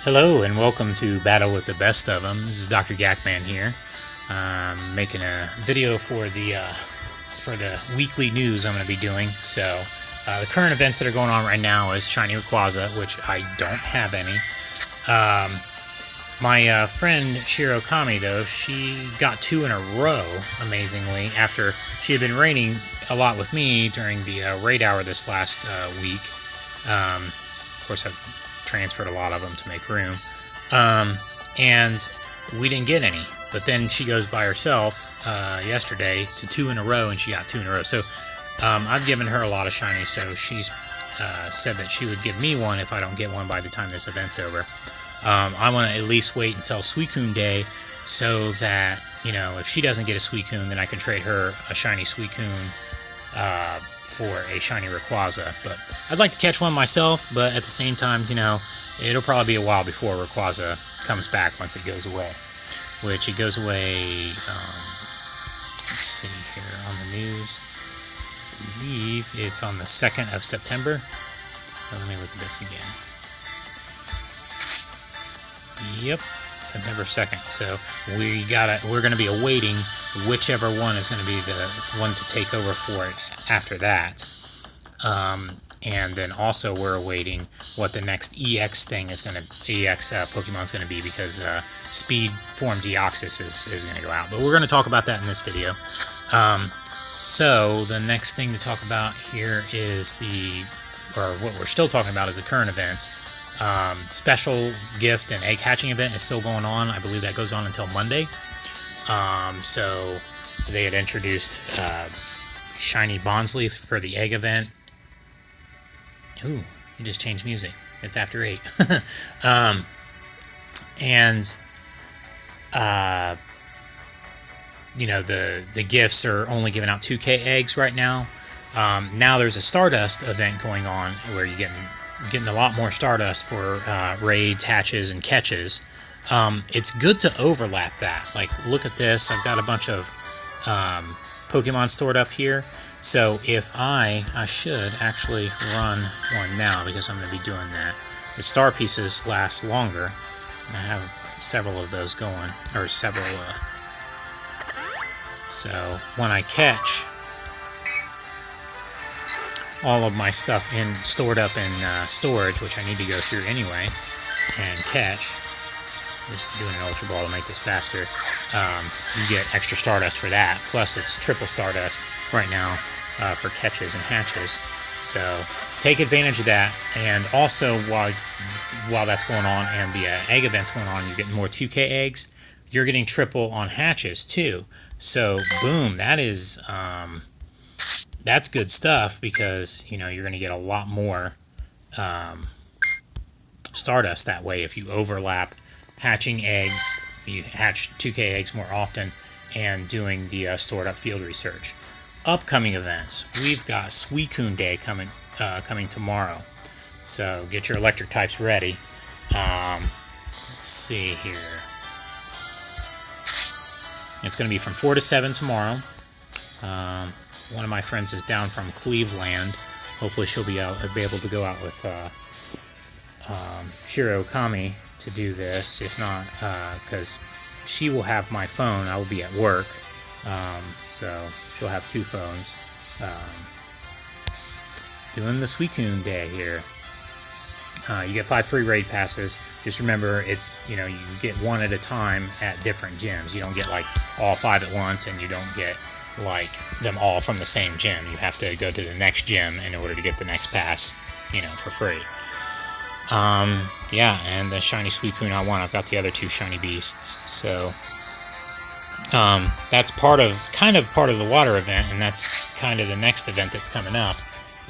Hello and welcome to Battle with the Best of Them. This is Dr. Gakman here, making a video for the weekly news I'm going to be doing. So the current events that are going on right now is Shiny Rayquaza, which I don't have any. My friend Shiro Kami, though, she got 2 in a row, amazingly, after she had been raiding a lot with me during the raid hour this last week. Of course, I've transferred a lot of them to make room, and we didn't get any. But then she goes by herself yesterday to 2 in a row, and she got 2 in a row. So I've given her a lot of shinies, so she's said that she would give me one if I don't get one by the time this event's over. I want to at least wait until Suicune Day so that, you know, if she doesn't get a Suicune, then I can trade her a shiny Suicune for a shiny Rayquaza. But I'd like to catch one myself, but at the same time, you know, it'll probably be a while before Rayquaza comes back once it goes away. Which it goes away, let's see here on the news. I believe it's on the 2nd of September. Well, let me look at this again. Yep, September 2nd. So we're going to be awaiting whichever one is going to be the one to take over for it after that. And then also we're awaiting what the next EX thing is going to Pokemon is going to be, because Speed Form Deoxys is going to go out. But we're going to talk about that in this video. So the next thing to talk about here is what we're still talking about is the current events. Special gift and egg hatching event is still going on. I believe that goes on until Monday. So they had introduced Shiny Bonsly for the egg event. Ooh, you just changed music. It's after 8. You know, the gifts are only giving out 2K eggs right now. Now there's a Stardust event going on where you're getting a lot more Stardust for raids, hatches, and catches. It's good to overlap that. Like, look at this. I've got a bunch of Pokemon stored up here. So if I should actually run one now, because I'm going to be doing that. The star pieces last longer. I have several of those going, or several. So when I catch all of my stuff stored up in storage, which I need to go through anyway, and catch. Just doing an Ultra Ball to make this faster. You get extra Stardust for that. Plus, it's triple Stardust right now for catches and hatches. So take advantage of that. And also, while that's going on and the egg event's going on, you're getting more 2K eggs. You're getting triple on hatches too. So boom, that's good stuff, because, you know, you're going to get a lot more Stardust that way if you overlap hatching eggs. You hatch 2K eggs more often, and doing the stored up field research. Upcoming events, we've got Suicune Day coming tomorrow, so get your electric types ready. Let's see here. It's going to be from 4 to 7 tomorrow. One of my friends is down from Cleveland. Hopefully she'll be able to go out with Shiro Kami to do this. If not, because she will have my phone, I will be at work. So she'll have 2 phones. Doing the Suicune Day here. You get 5 free raid passes. Just remember, it's, you know, you get 1 at a time at different gyms. You don't get like all 5 at once, and you don't get like them all from the same gym. You have to go to the next gym in order to get the next pass, you know, for free. Yeah, and the shiny Suicune I want. I've got the other 2 shiny beasts. So that's kind of part of the water event, and that's kind of the next event that's coming up.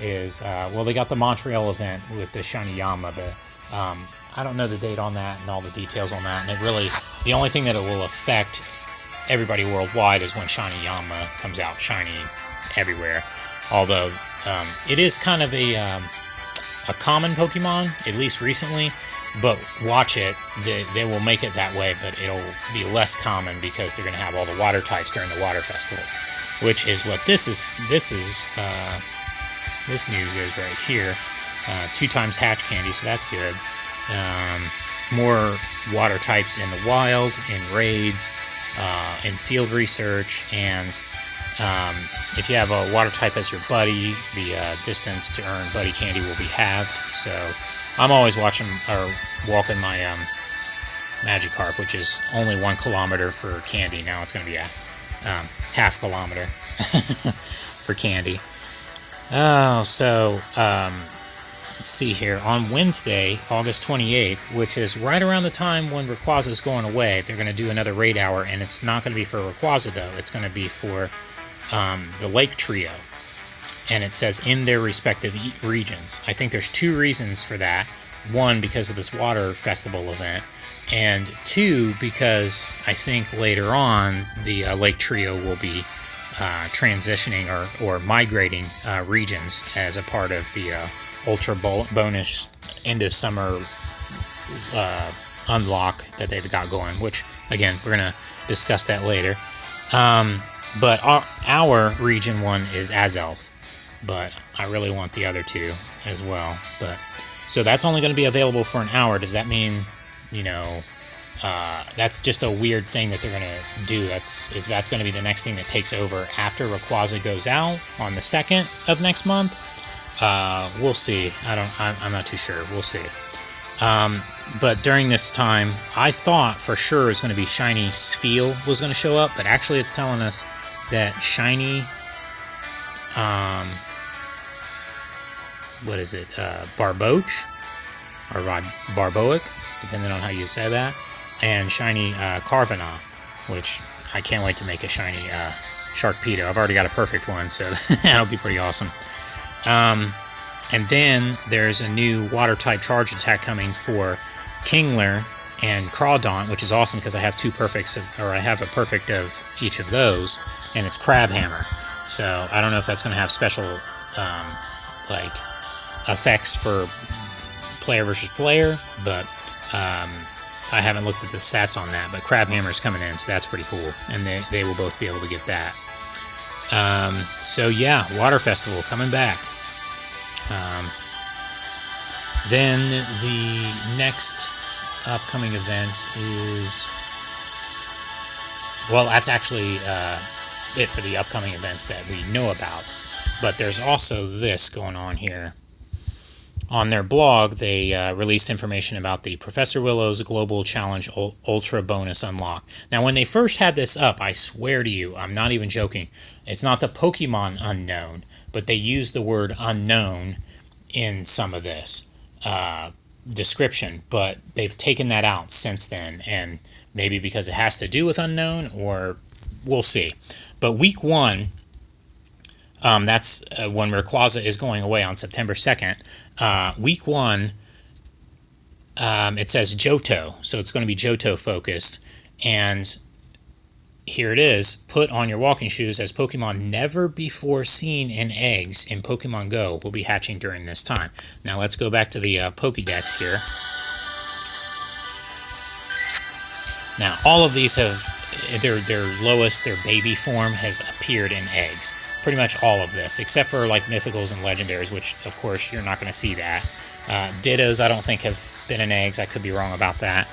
Is well, they got the Montreal event with the shiny Yama, but I don't know the date on that and all the details on that. And it really, the only thing that it will affect everybody worldwide is when shiny Yama comes out shiny everywhere. Although it is kind of a common Pokemon, at least recently. But watch it, they will make it that way, but it'll be less common because they're going to have all the water types during the water festival, which is what this news is right here. 2 times hatch candy, so that's good. more water types in the wild, in raids, in field research, and if you have a water type as your buddy, the distance to earn buddy candy will be halved. So I'm always walking my Magikarp, which is only 1 kilometer for candy. Now it's going to be a half kilometer for candy. Oh, so let's see here. On Wednesday, August 28th, which is right around the time when Rayquaza is going away, they're going to do another raid hour, and it's not going to be for Rayquaza, though. It's going to be for the Lake Trio. And it says in their respective regions. I think there's 2 reasons for that. 1, because of this water festival event. And 2, because I think later on the Lake Trio will be transitioning or migrating regions as a part of the Ultra Bonus end of summer unlock that they've got going, which, again, we're going to discuss that later. But our region 1 is Azelf, but I really want the other 2 as well. But so that's only going to be available for an hour. Does that mean, that's just a weird thing that they're going to do? Is that going to be the next thing that takes over after Rayquaza goes out on the 2nd of next month? We'll see. I'm not too sure. We'll see. But during this time, I thought for sure it was going to be Shiny Spheal was going to show up, but actually it's telling us that Shiny, what is it, Barboach, or Barboic, depending on how you say that, and Shiny Carvanha, which I can't wait to make a Shiny Sharkpedo. I've already got a perfect one, so that'll be pretty awesome. And then there's a new Water-type charge attack coming for Kingler and Crawdaunt, which is awesome because I have 2 perfects, I have a perfect of each of those, and it's Crabhammer. So I don't know if that's going to have special effects for player versus player, but I haven't looked at the stats on that. But Crabhammer's coming in, so that's pretty cool, and they will both be able to get that. So yeah, Water Festival coming back. Then the next upcoming event is, well, that's actually it for the upcoming events that we know about. But there's also this going on here. On their blog, they released information about the Professor Willow's Global Challenge Ultra Bonus Unlock. Now, when they first had this up, I swear to you, I'm not even joking, it's not the Pokemon unknown, but they used the word unknown in some of this description, but they've taken that out since then, and maybe because it has to do with unknown, or we'll see. But week 1, that's when Rayquaza is going away on September 2nd. Week 1, it says Johto, so it's going to be Johto focused, and here it is. Put on your walking shoes, as Pokemon never before seen in eggs in Pokemon Go will be hatching during this time. Now let's go back to the Pokédex here. Now all of these have their lowest, their baby form has appeared in eggs. Pretty much all of this, except for like Mythicals and Legendaries, which of course you're not going to see that. Dittos I don't think have been in eggs. I could be wrong about that.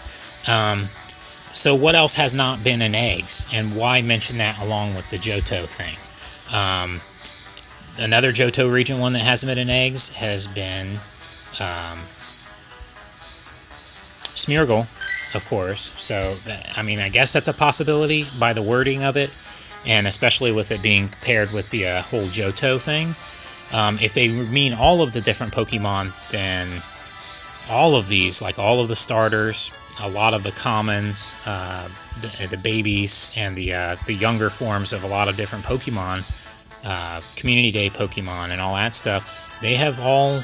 So what else has not been in eggs, and why mention that along with the Johto thing? Another Johto region one that hasn't been in eggs has been Smeargle, of course. So, I guess that's a possibility by the wording of it, and especially with it being paired with the whole Johto thing. If they mean all of the different Pokemon, then all of these, like all of the starters, a lot of the commons, the babies, and the younger forms of a lot of different Pokemon, Community Day Pokemon, and all that stuff, they have all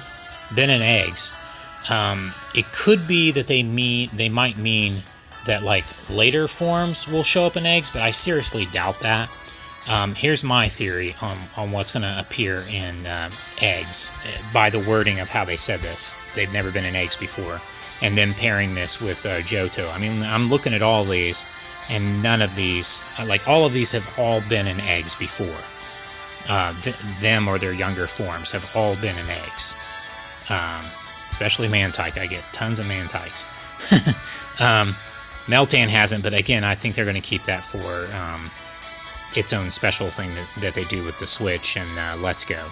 been in eggs. It could be that they might mean that like later forms will show up in eggs, but I seriously doubt that. Here's my theory on what's going to appear in eggs by the wording of how they said this. They've never been in eggs before. And then pairing this with Johto. I'm looking at all these, and none of these, all of these have all been in eggs before. Them or their younger forms have all been in eggs. especially Mantike. I get tons of Mantikes. Meltan hasn't, but again, I think they're going to keep that for its own special thing that they do with the Switch and Let's Go.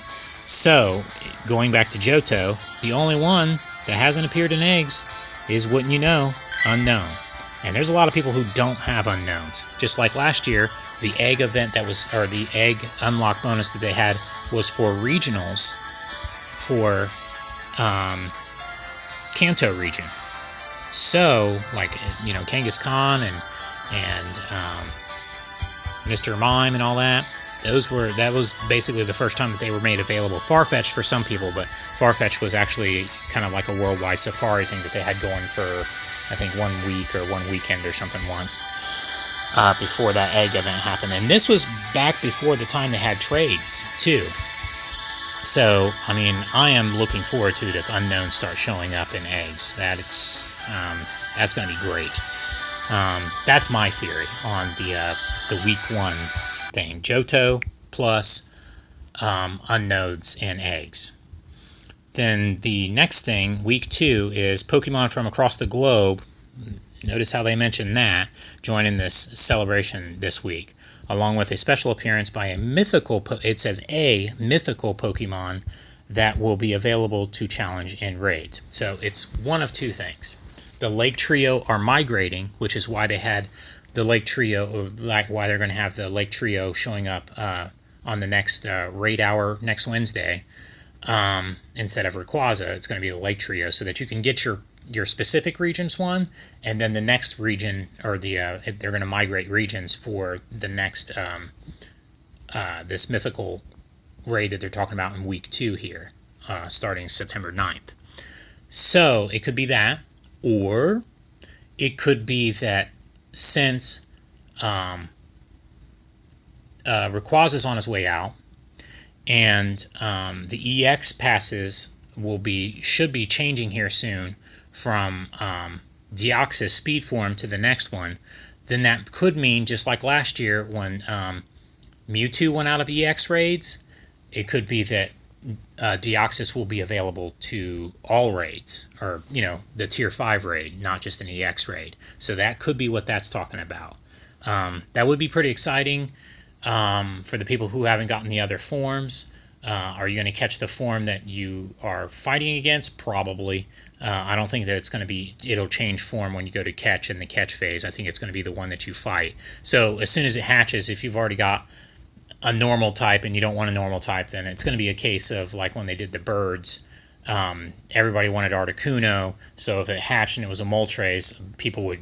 So, going back to Johto, the only one that hasn't appeared in eggs is, wouldn't you know, Unknown. And there's a lot of people who don't have Unknowns. Just like last year, the egg event or the egg unlock bonus that they had was for regionals for Kanto region. So, like, Kangaskhan and Mr. Mime and all that, that was basically the first time that they were made available. Farfetch'd for some people, but Farfetch'd was actually kind of like a worldwide safari thing that they had going for, I think, 1 week or 1 weekend or something once before that egg event happened. And this was back before the time they had trades, too. So, I mean, I am looking forward to it if Unknown starts showing up in eggs. That's going to be great. That's my theory on the week 1 thing. Johto plus Unknowns and eggs. Then the next thing, week 2, is Pokemon from across the globe. Notice how they mentioned that, joining this celebration this week, along with a special appearance by a mythical Pokemon that will be available to challenge in raids. So it's one of two things. The Lake Trio are migrating, which is why they had the Lake Trio, or why they're going to have the Lake Trio showing up on the next raid hour next Wednesday. Instead of Rayquaza, it's going to be the Lake Trio, so that you can get your specific regions one, and then the next region, or they're going to migrate regions for the next this mythical raid that they're talking about in week 2 here, starting September 9th. So it could be that, or it could be that since Rayquaza's on his way out, and the EX passes should be changing here soon from Deoxys speed form to the next one, then that could mean, just like last year when Mewtwo went out of EX raids, it could be that Deoxys will be available to all raids, or the tier 5 raid, not just an EX raid. So that could be what that's talking about. That would be pretty exciting for the people who haven't gotten the other forms. Are you going to catch the form that you are fighting against? Probably. I don't think that it'll change form when you go to catch in the catch phase. I think it's going to be the one that you fight. So as soon as it hatches, if you've already got a normal type and you don't want a normal type, then it's going to be a case of like when they did the birds, everybody wanted Articuno, so if it hatched and it was a Moltres, people would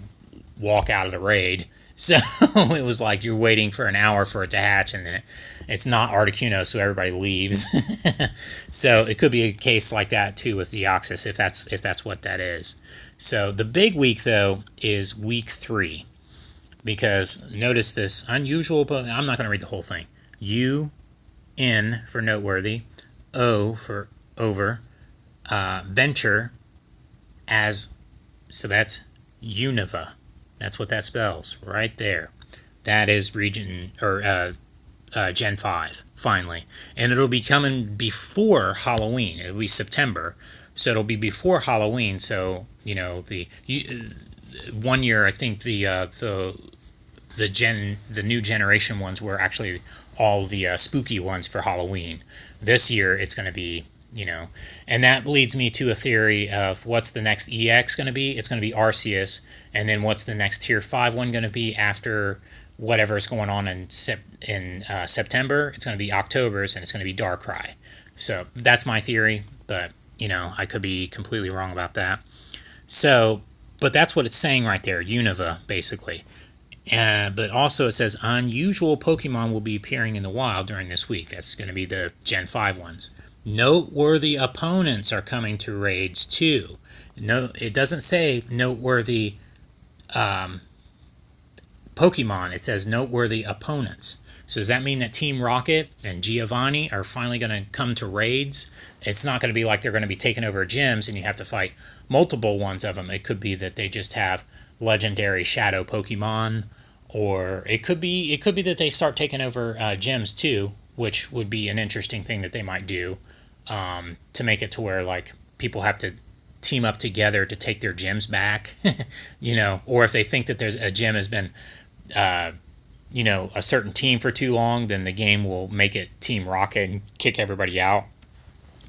walk out of the raid. So it was like you're waiting for an hour for it to hatch, and then it's not Articuno, so everybody leaves. So it could be a case like that too with Deoxys, if that's what that is. So the big week though is week 3, because notice this unusual. I'm not going to read the whole thing. U-N for noteworthy, O for over, venture as, so that's Unova. That's what that spells right there. That is region, or Gen 5, finally. And it'll be coming before Halloween. It'll be September. So it'll be before Halloween. So, the 1 year, I think the new generation ones were actually all the spooky ones for Halloween. This year, it's going to be, and that leads me to a theory of what's the next EX going to be. It's going to be Arceus. And then what's the next tier 5 one going to be after whatever's going on in September? It's going to be October's, and it's going to be Darkrai. So that's my theory, but, I could be completely wrong about that. So, but that's what it's saying right there, Unova, basically. But also it says unusual Pokemon will be appearing in the wild during this week. That's going to be the Gen 5 ones. Noteworthy opponents are coming to raids too. No, it doesn't say noteworthy Pokemon. It says noteworthy opponents. So does that mean that Team Rocket and Giovanni are finally going to come to raids? It's not going to be like they're going to be taking over gyms and you have to fight multiple ones of them. It could be that they just have legendary shadow Pokemon, or it could be that they start taking over gyms too, which would be an interesting thing that they might do, to make it to where like people have to team up together to take their gyms back, or if they think that there's a gym has been, a certain team for too long, then the game will make it Team Rocket and kick everybody out.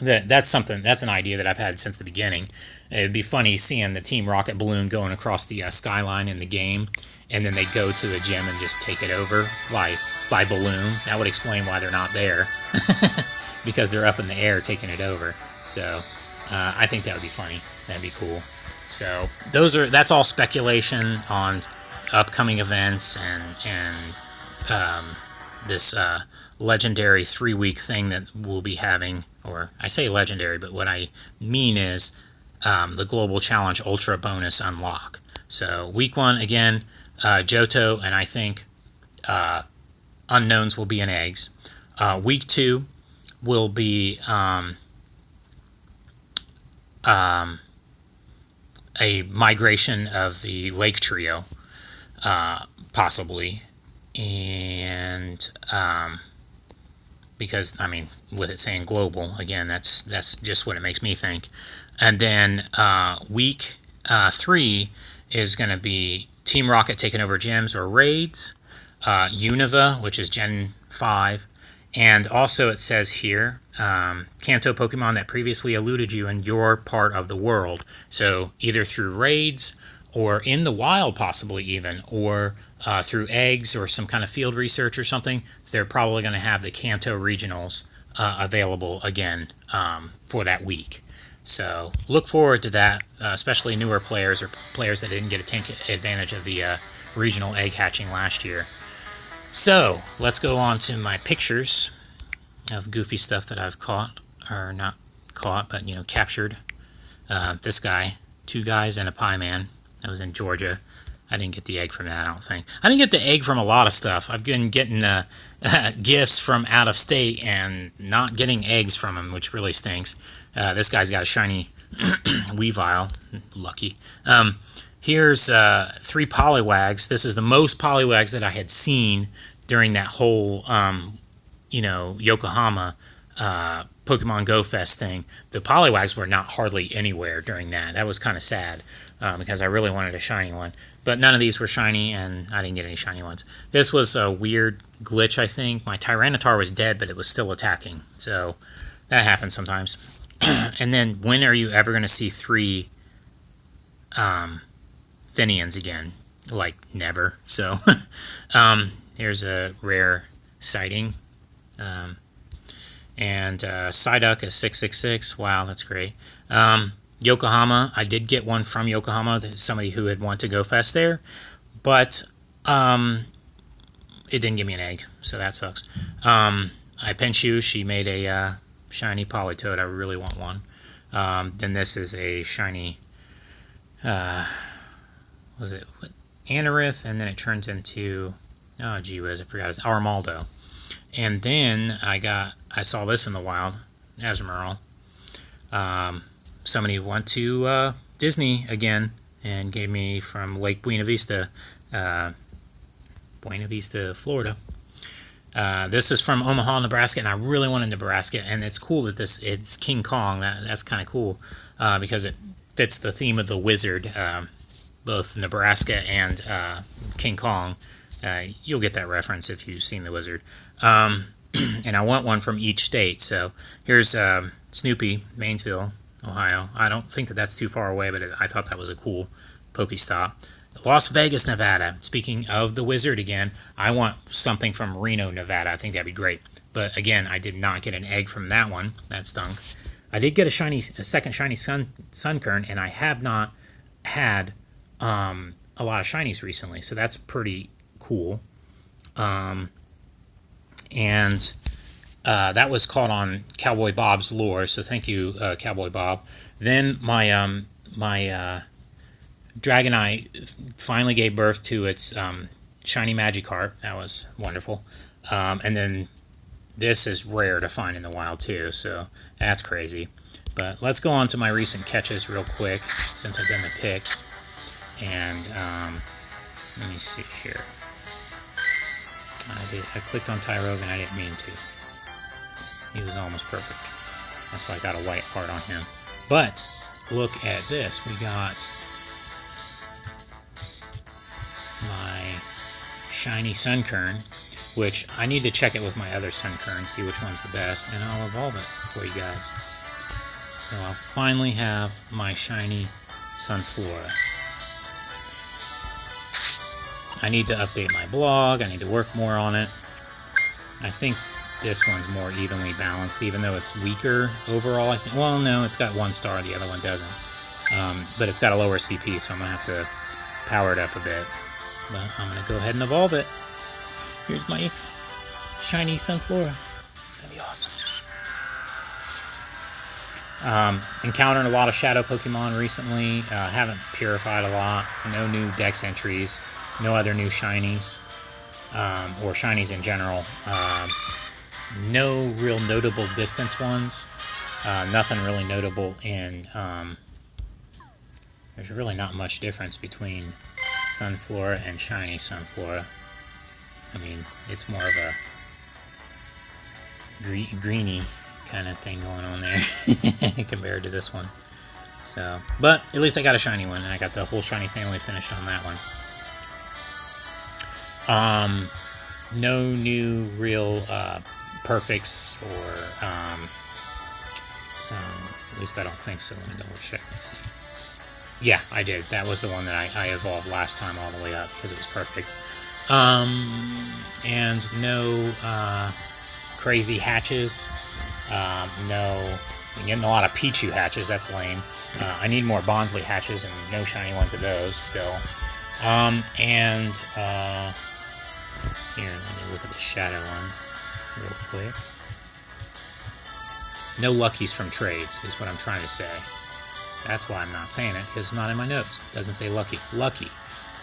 That's an idea that I've had since the beginning. It'd be funny seeing the Team Rocket balloon going across the skyline in the game, and then they go to the gym and just take it over by balloon. That would explain why they're not there, because they're up in the air taking it over. So I think that would be funny. That'd be cool. So that's all speculation on upcoming events and this legendary 3-week thing that we'll be having. Or I say legendary, but what I mean is the Global Challenge Ultra Bonus Unlock. So week 1, again, Johto, and I think unknowns will be in eggs. Week 2 will be a migration of the Lake Trio, possibly. And because, with it saying global, again, that's just what it makes me think. And then week 3 is going to be Team Rocket taking over gyms or raids, Unova, which is Gen 5, and also it says here, Kanto Pokemon that previously eluded you in your part of the world. So either through raids, or in the wild possibly even, or through eggs or some kind of field research or something, they're probably going to have the Kanto regionals available again for that week. So look forward to that, especially newer players or players that didn't get to take advantage of the regional egg hatching last year. So let's go on to my pictures of goofy stuff that I've caught, or not caught, but captured. This guy, 2 guys and a pie man. That was in Georgia. I didn't get the egg from that, I don't think. I didn't get the egg from a lot of stuff. I've been getting gifts from out of state and not getting eggs from them, which really stinks. This guy's got a shiny Weavile. Lucky. Here's 3 Poliwags. This is the most Poliwags that I had seen during that whole, Yokohama Pokemon Go Fest thing. The Poliwags were not hardly anywhere during that. That was kind of sad because I really wanted a shiny one. But none of these were shiny, and I didn't get any shiny ones. This was a weird glitch, I think. My Tyranitar was dead, but it was still attacking. So that happens sometimes. And then, when are you ever going to see 3 Finians again? Like, never. So, here's a rare sighting. And Psyduck is 666. Wow, that's great. Yokohama, I did get one from Yokohama, somebody who had wanted to go fest there, but it didn't give me an egg, so that sucks. I Pinshu, she made a shiny Politoed. I really want one. Then this is a shiny, Anorith, and then it turns into, oh gee whiz, I forgot his Armaldo. And then I saw this in the wild, Azumarill. Somebody went to Disney again and gave me from Lake Buena Vista, Florida. This is from Omaha, Nebraska, and I really wanted Nebraska, and it's cool that it's King Kong. That's kind of cool because it fits the theme of the wizard, both Nebraska and King Kong. You'll get that reference if you've seen the wizard. And I want one from each state. So here's Snoopy, Mainsville, Ohio. I don't think that that's too far away, but I thought that was a cool Pokestop. Las Vegas, Nevada. Speaking of the wizard again, I want something from Reno, Nevada. I think that'd be great. But again, I did not get an egg from that one. That stunk. I did get a second shiny Sunkern, and I have not had a lot of shinies recently, so that's pretty cool. And that was caught on Cowboy Bob's lure, so thank you, Cowboy Bob. Then my Dragonite finally gave birth to its shiny Magikarp. That was wonderful. And then this is rare to find in the wild too, so that's crazy. But let's go on to my recent catches real quick, since I've done the picks. And let me see here. I clicked on Tyrogue and I didn't mean to. He was almost perfect. That's why I got a white heart on him. But look at this. We got my shiny Sunkern, which I need to check it with my other Sunkern, see which one's the best, and I'll evolve it for you guys. So I'll finally have my shiny Sunflora. I need to update my blog, I need to work more on it. I think this one's more evenly balanced, even though it's weaker overall, I think. Well, no, it's got 1 star, the other one doesn't. But it's got a lower CP, so I'm going to have to power it up a bit. But I'm going to go ahead and evolve it. Here's my shiny Sunflora. It's going to be awesome. Encountered a lot of shadow Pokemon recently. Haven't purified a lot. No new Dex entries. No other new shinies. Or shinies in general. No real notable distance ones. Nothing really notable in... there's really not much difference between Sunflora and shiny Sunflora. I mean, it's more of a greeny kind of thing going on there compared to this one. So, but at least I got a shiny one, and I got the whole shiny family finished on that one. No new real perfects, or at least I don't think so. Let me double check and see. Yeah, I did. That was the one that I evolved last time all the way up because it was perfect. And no crazy hatches. No, I'm getting a lot of Pichu hatches. That's lame. I need more Bonsly hatches and no shiny ones of those still. Here, let me look at the shadow ones real quick. No Luckies from trades is what I'm trying to say. That's why I'm not saying it, because it's not in my notes. It doesn't say Lucky. Lucky.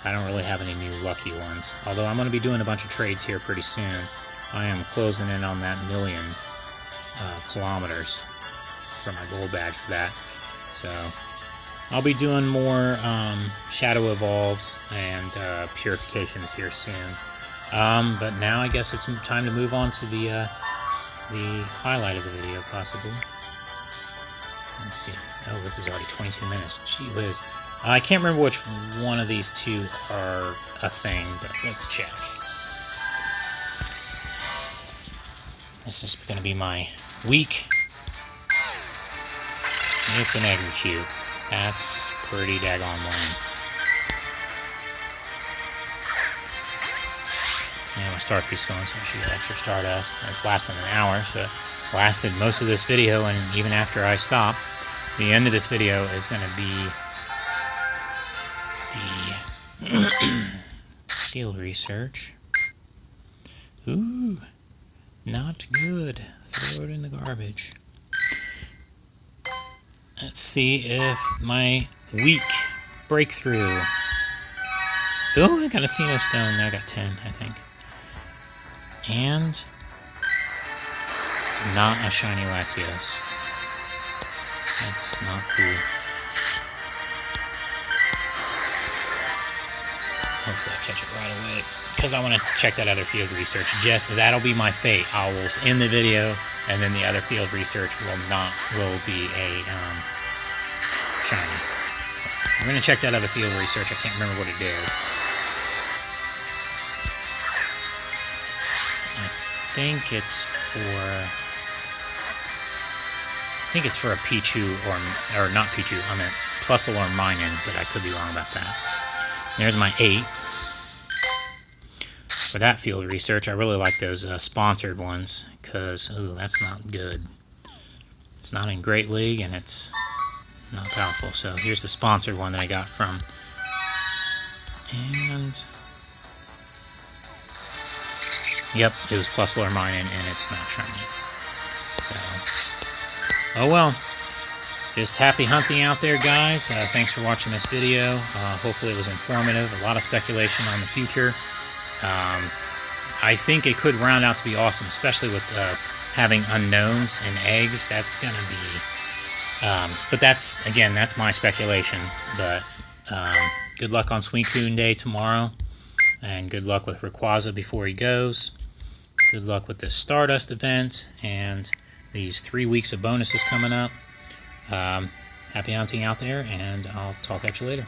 I don't really have any new Lucky ones. Although I'm going to be doing a bunch of trades here pretty soon. I am closing in on that 1,000,000 kilometers for my gold badge for that. So I'll be doing more Shadow Evolves and Purifications here soon. But now I guess it's time to move on to the highlight of the video, possibly. Let's see. Oh, this is already 22 minutes. Gee whiz. I can't remember which one of these two are a thing, but let's check. This is going to be my week. It's an Execute. That's pretty daggone lame. Yeah, my star piece going, so I should get extra Stardust. It's lasting an hour, so it lasted most of this video, and even after I stop, the end of this video is going to be the field research. Ooh, not good. Throw it in the garbage. Let's see if my week breakthrough. Oh, I got a Sinnoh Stone. I got 10, I think. And not a shiny Latios. That's not cool. Hopefully I catch it right away, because I want to check that other field research. Just that'll be my fate. I will end the video, and then the other field research will be a shiny. So I'm gonna check that other field research. I can't remember what it is. I think it's for a Pichu, or not Pichu, I meant Plusle or Minun, but I could be wrong about that. There's my 8. For that field research, I really like those sponsored ones, because, ooh, that's not good. It's not in Great League, and it's not powerful. So here's the sponsored one that I got from. And yep, it was Plusle or Minun, and it's not shiny. So, oh well. Just happy hunting out there, guys. Thanks for watching this video. Hopefully it was informative. A lot of speculation on the future. I think it could round out to be awesome, especially with having unknowns and eggs. That's going to be... but that's, again, that's my speculation. But good luck on Suicune Day tomorrow. And good luck with Rayquaza before he goes. Good luck with this Stardust event. And these 3 weeks of bonuses coming up. happy hunting out there, and I'll talk at you later.